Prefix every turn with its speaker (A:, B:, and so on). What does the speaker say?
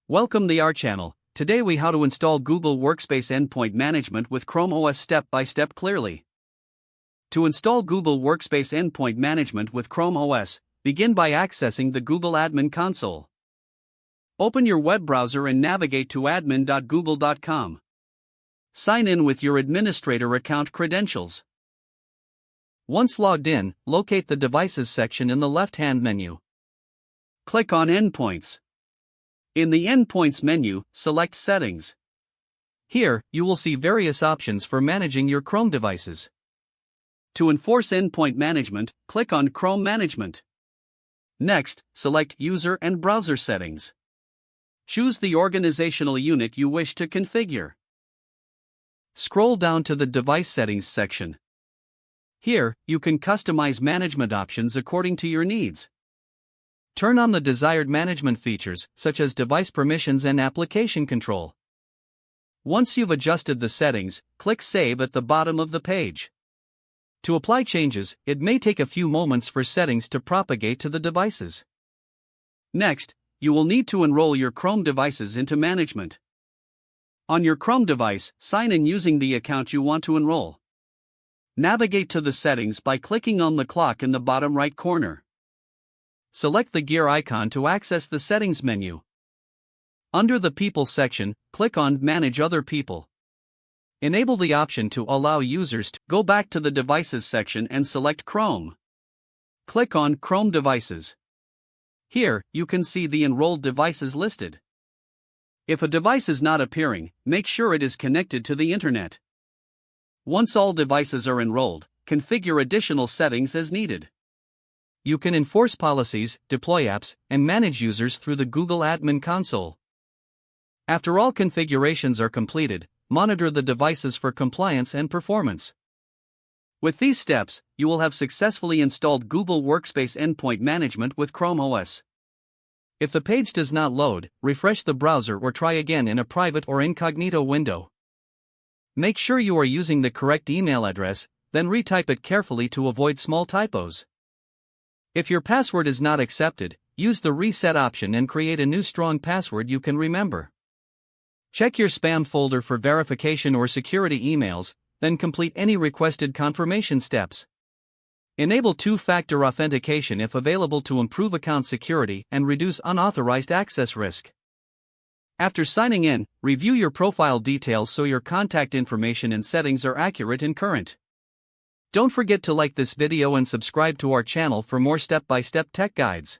A: Welcome to our channel. Today we how to install Google Workspace Endpoint Management with ChromeOS step by step clearly. To install Google Workspace Endpoint Management with ChromeOS, begin by accessing the Google Admin Console. Open your web browser and navigate to admin.google.com. Sign in with your administrator account credentials. Once logged in, locate the Devices section in the left-hand menu. Click on Endpoints. In the Endpoints menu, select Settings. Here, you will see various options for managing your Chrome devices. To enforce endpoint management, click on Chrome Management. Next, select User and Browser Settings. Choose the organizational unit you wish to configure. Scroll down to the Device Settings section. Here, you can customize management options according to your needs. Turn on the desired management features, such as device permissions and application control. Once you've adjusted the settings, click Save at the bottom of the page. To apply changes, it may take a few moments for settings to propagate to the devices. Next, you will need to enroll your Chrome devices into management. On your Chrome device, sign in using the account you want to enroll. Navigate to the settings by clicking on the clock in the bottom right corner. Select the gear icon to access the settings menu. Under the People section, click on Manage Other People. Enable the option to allow users to go back to the Devices section and select Chrome. Click on Chrome Devices. Here, you can see the enrolled devices listed. If a device is not appearing, make sure it is connected to the internet. Once all devices are enrolled, configure additional settings as needed. You can enforce policies, deploy apps, and manage users through the Google Admin Console. After all configurations are completed, monitor the devices for compliance and performance. With these steps, you will have successfully installed Google Workspace Endpoint Management with ChromeOS. If the page does not load, refresh the browser or try again in a private or incognito window. Make sure you are using the correct email address, then retype it carefully to avoid small typos. If your password is not accepted, use the reset option and create a new strong password you can remember. Check your spam folder for verification or security emails, then complete any requested confirmation steps. Enable two-factor authentication if available to improve account security and reduce unauthorized access risk. After signing in, review your profile details so your contact information and settings are accurate and current. Don't forget to like this video and subscribe to our channel for more step-by-step tech guides.